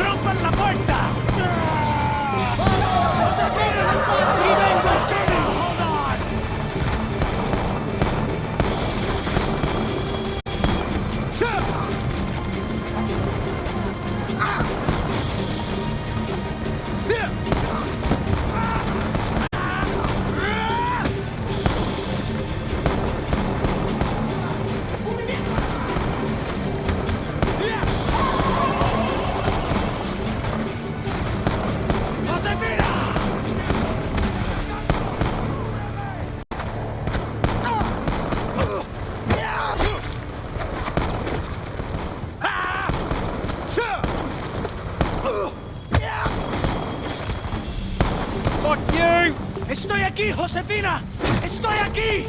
¡Rompan la puerta! ¡Josefina! ¡Estoy aquí!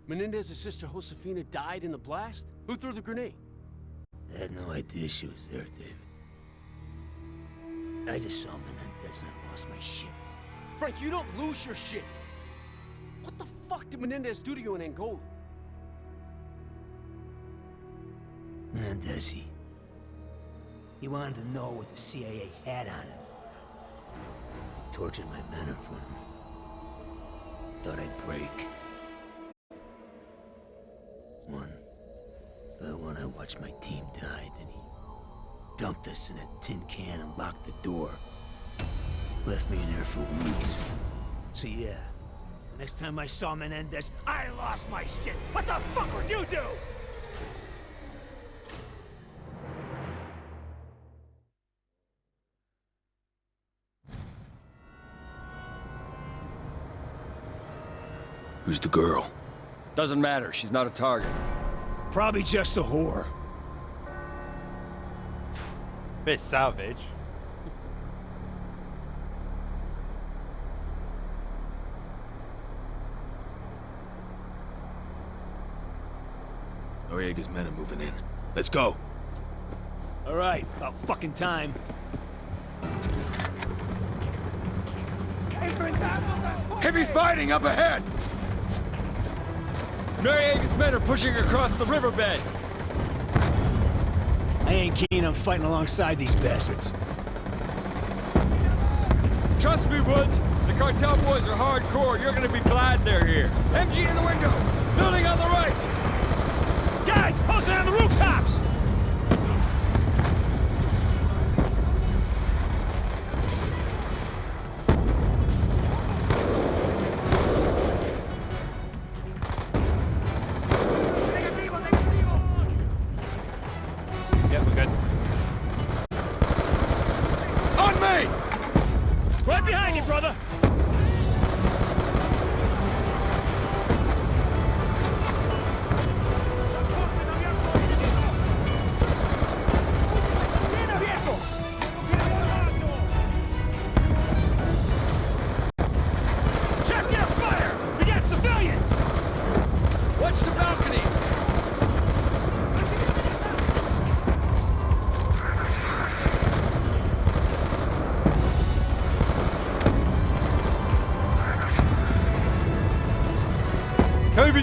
Menendez's sister Josefina died in the blast? Who threw the grenade?
I had no idea she was there, David. I just saw Menendez and I lost my shit.
Frank, you don't lose your shit. What the fuck did Menendez do to you in Angola?
Menendez, he wanted to know what the CIA had on him. He tortured my men in front of me. Thought I'd break. But when I watched my team die, then he dumped us in a tin can and locked the door. Left me in there for weeks. So yeah, the next time I saw Menendez, I lost my shit. What the fuck would you do?
Who's the girl?
Doesn't matter. She's not a target.
Probably just a whore.
Bit savage.
Noriega's men are moving in. Let's go.
All right, about fucking time.
Heavy fighting up ahead!
Noriega's men are pushing across the riverbed.
I ain't keen on fighting alongside these bastards.
Trust me, Woods. The cartel boys are hardcore. You're gonna be glad they're here. MG in the window. Building on the right.
Guys, posting on the rooftops!
Yeah, we're good.
On me! Right behind you, brother! Check your fire! We got civilians!
Watch the balcony.
Kobe!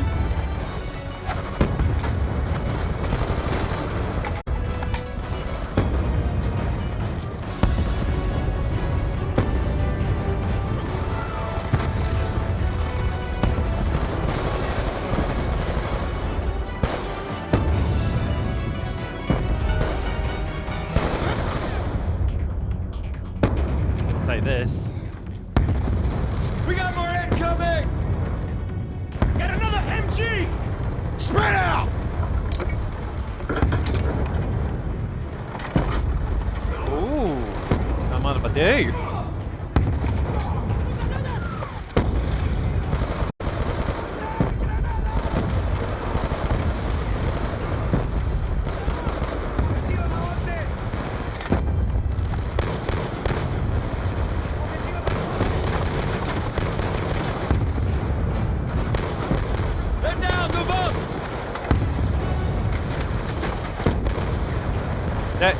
Say this.
We got more incoming.
Got another MG!
Spread out!
Ooh, not mind if I do.
Head down, move up.
That.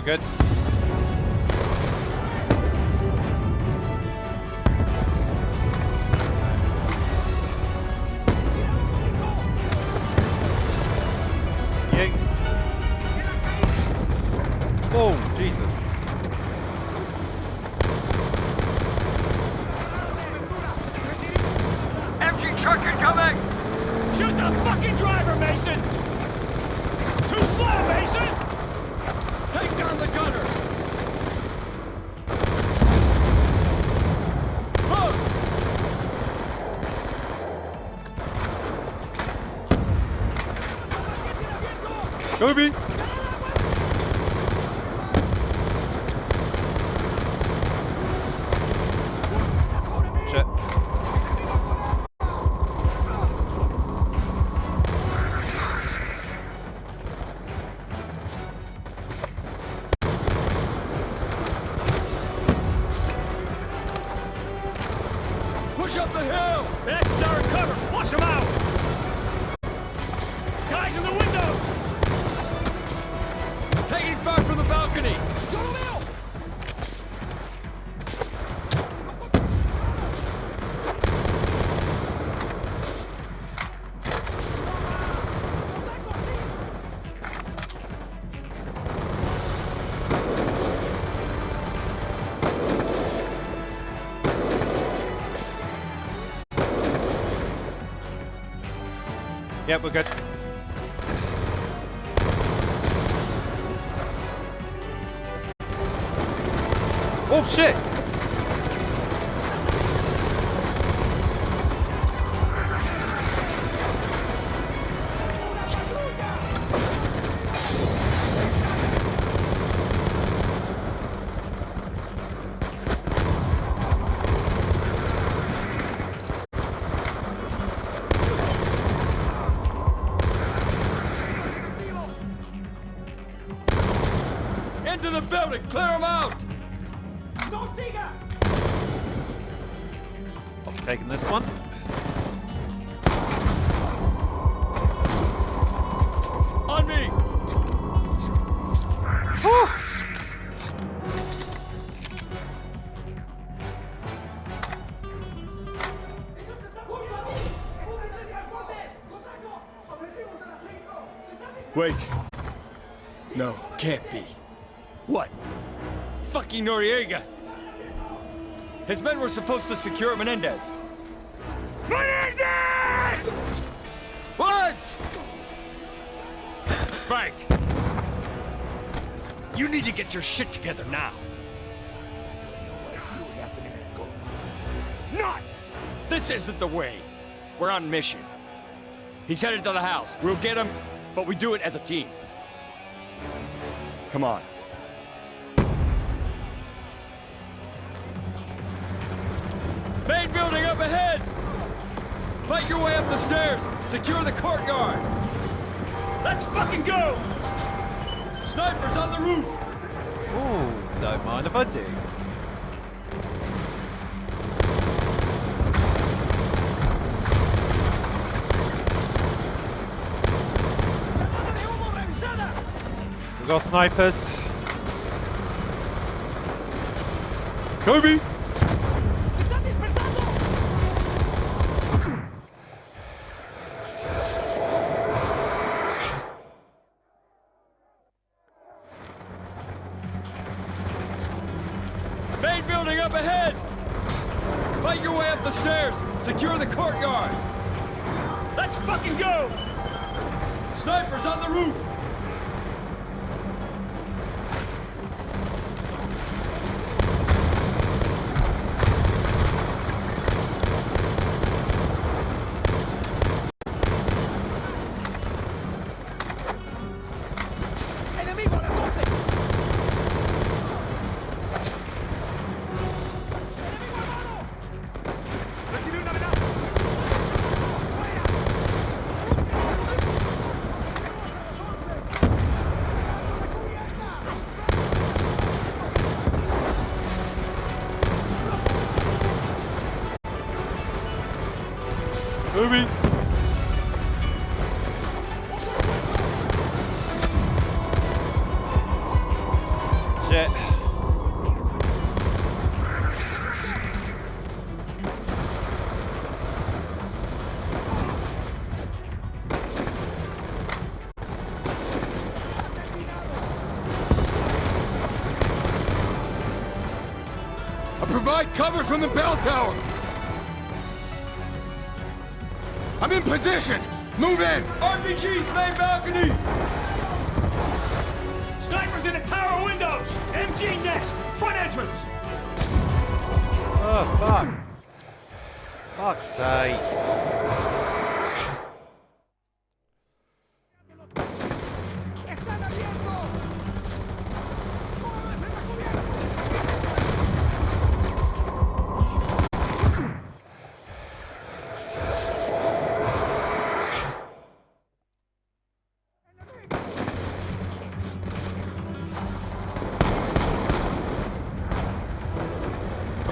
good. Yay. Oh, Jesus.
MG truck incoming!
Shoot the fucking driver, Mason! Too slow, Mason!
Take down the gunner!
Kobe! Shit.
Push up the hill!
The exits are in cover! Flush them out! Guys in the windows!
Taking fire from the balcony!
Yep, we're good. Oh shit!
Into the building! Clear them out!
I'm taking this one.
On me! Wait. No, can't be. What? Fucking Noriega! His men were supposed to secure Menendez. Menendez! What? Frank! You need to get your shit together now. It's not! This isn't the way. We're on mission. He's headed to the house. We'll get him, but we do it as a team. Come on. Main building up ahead! Fight your way up the stairs! Secure the courtyard! Let's fucking go! Snipers on the roof!
Ooh, don't mind if I do. We got snipers. Kobe!
Main building up ahead! Fight your way up the stairs! Secure the courtyard! Let's fucking go! Snipers on the roof!
Kobe!
Provide cover from the bell tower! I'm in position! Move in!
RPG's main balcony! Snipers in the tower windows! MG nest! Front entrance!
Oh, fuck. Fuck's sake.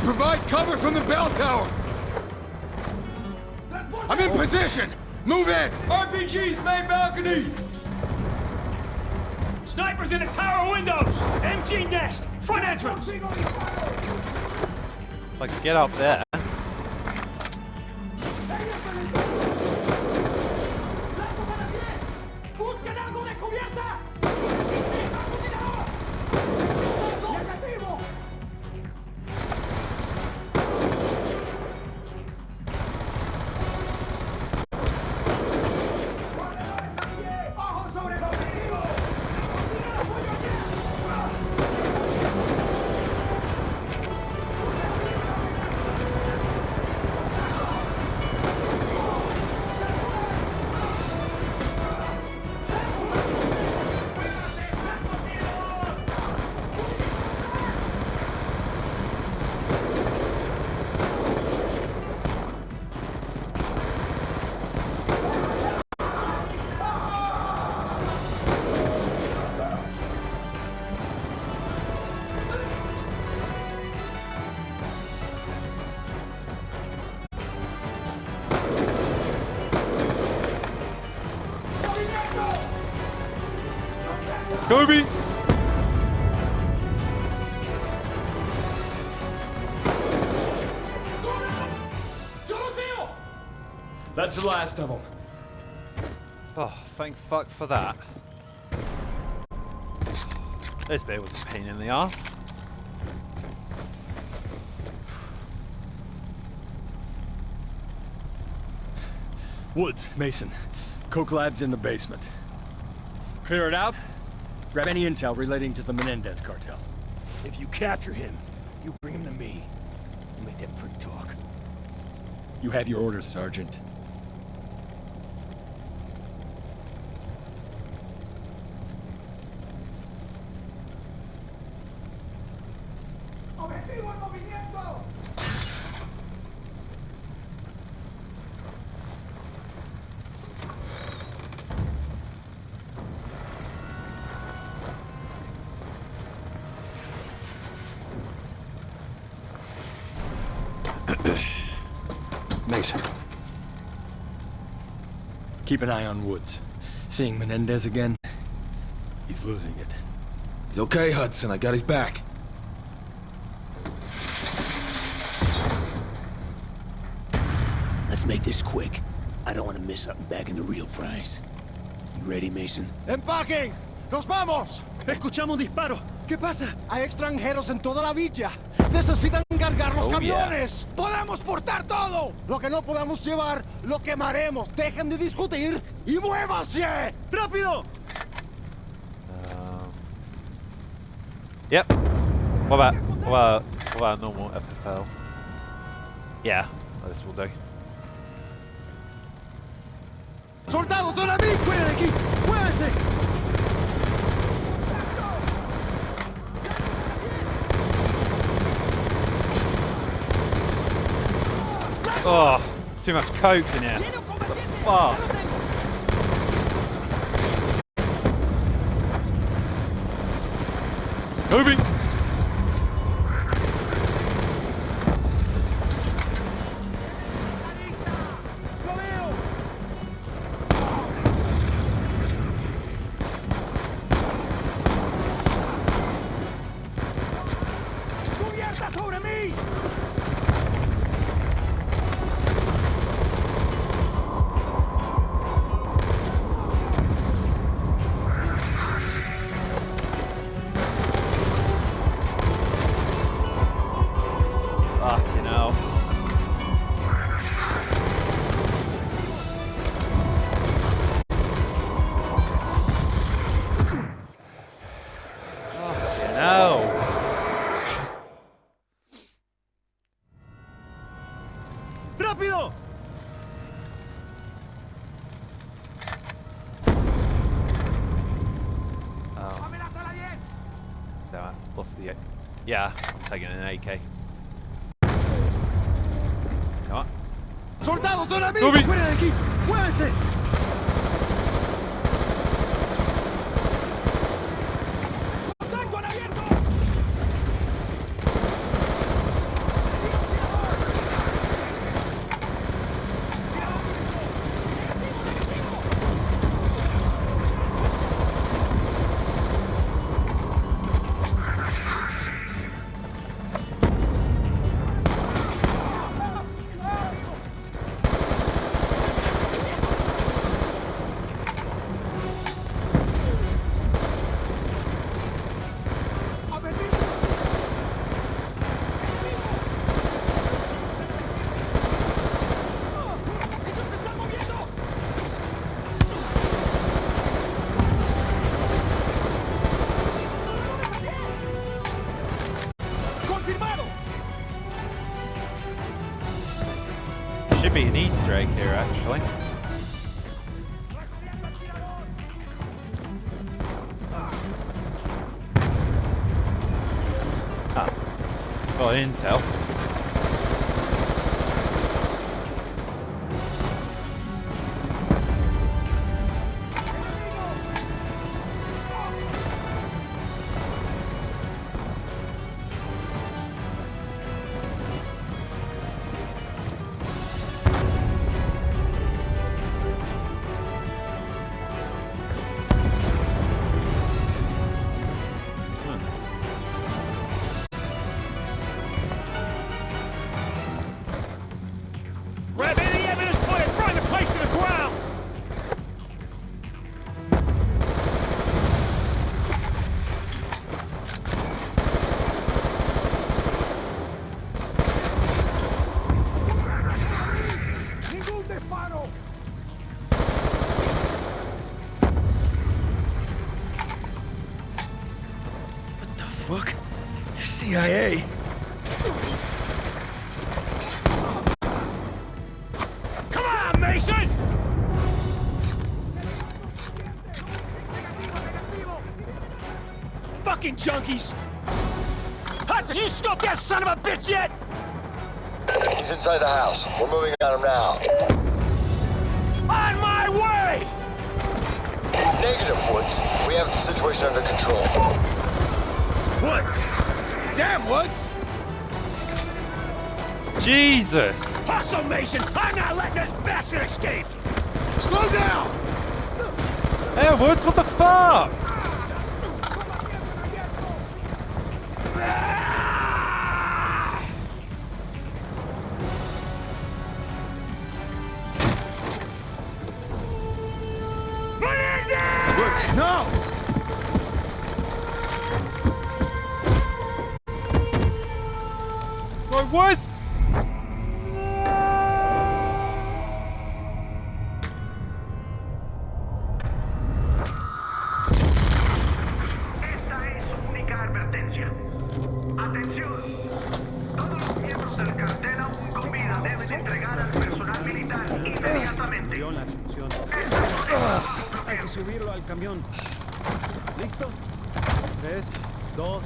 Provide cover from the bell tower! I'm in position! Move in!
RPG's main balcony! Snipers in the tower windows! MG nest! Front entrance!
Like, get up there. Kobe!
That's the last of them.
Oh, thank fuck for that. This bit was a pain in the ass.
Woods, Mason. Coke Lab's in the basement. Clear it out. Grab any intel relating to the Menendez cartel. If you capture him, you bring him to me. You make that prick talk. You have your orders, Sergeant. Mason. Keep an eye on Woods. Seeing Menendez again, he's losing it.
He's okay, Hudson. I got his back.
Let's make this quick. I don't want to miss up and bag in the real prize. You ready, Mason?
¡Empaquen! ¡Nos vamos! Escuchamos disparos. ¿Qué pasa? Hay extranjeros en toda la villa. Necesitan cargar los camiones. ¡Podemos portar todo! Lo que no podamos llevar, lo quemaremos. Dejen de discutir y muévanse. ¡Rápido!
Yep. What about normal FFL? Yeah, this will do.
¡Soldados, son a mí! ¡Fuera de aquí! ¡Muévense!
Oh, too much coke in here. What the fuck? Kobe!
¡Cubierta sobre mí! rápido!
Oh. Damn it. What's the... Yeah, I'm taking an AK. Come on.
¡Soldados, son amigos!
Toby.
¡Fuera de aquí! ¡Muévanse!
Should be an Easter egg here, actually. Ah, got intel.
Grab any evidence point and throw the place to the ground!
¡Ningún disparo!
What the fuck? CIA?
Come on, Mason! Fucking junkies! Hudson, you scoped that son of a bitch yet?
He's inside the house. We're moving on him now.
On my way!
Negative, Woods. We have the situation under control.
Woods! Damn, Woods!
Jesus!
Hustle, Mason! I'm not letting this bastard escape!
Slow down!
Hey, Woods, what the fuck?
Woods, no!
Go, Woods!
Hay que subirlo al camión. ¿Listo? 3, 2,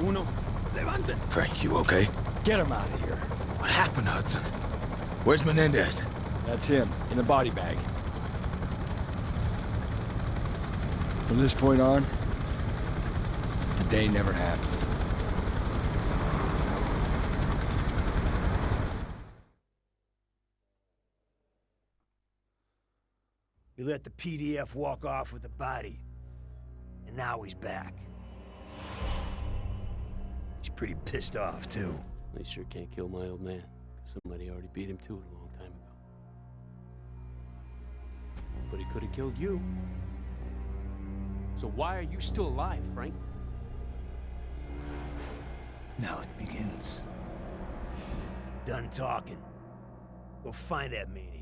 1. ¡Levante!
Frank, you okay?
Get him out of here.
What happened, Hudson? Where's Menendez?
That's him, in the body bag. From this point on, the day never happened.
We let the PDF walk off with the body. And now he's back. He's pretty pissed off, too.
They sure can't kill my old man. Somebody already beat him to it a long time ago. But he could have killed you. So why are you still alive, Frank?
Now it begins. Done talking. Go find that maniac.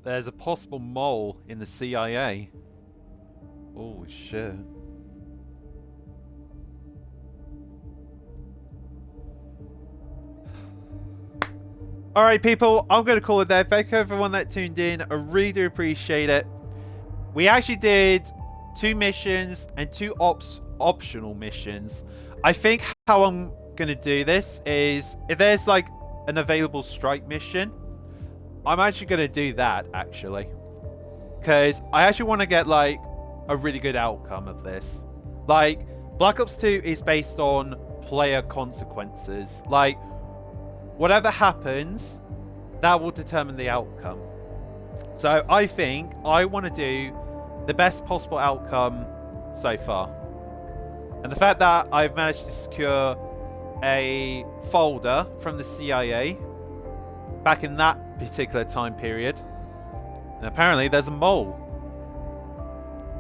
There's a possible mole in the CIA. Holy shit. Alright people, I'm going to call it there. Thank you everyone that tuned in. I really do appreciate it. We actually did 2 missions and 2 optional missions. I think how I'm going to do this is, if there's like an available strike mission, I'm actually going to do that actually. Because I actually want to get like a really good outcome of this. Like, Black Ops 2 is based on player consequences. Like, whatever happens, that will determine the outcome. So I think I want to do the best possible outcome so far. And the fact that I've managed to secure a folder from the CIA back in that particular time period. And apparently there's a mole.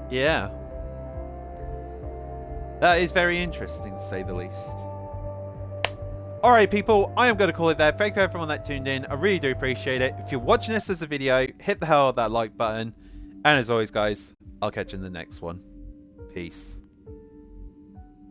Yeah. That is very interesting to say the least. Alright people, I am going to call it there. Thank you everyone that tuned in. I really do appreciate it. If you're watching this as a video, hit the hell out of that like button. And as always guys, I'll catch you in the next one. Peace.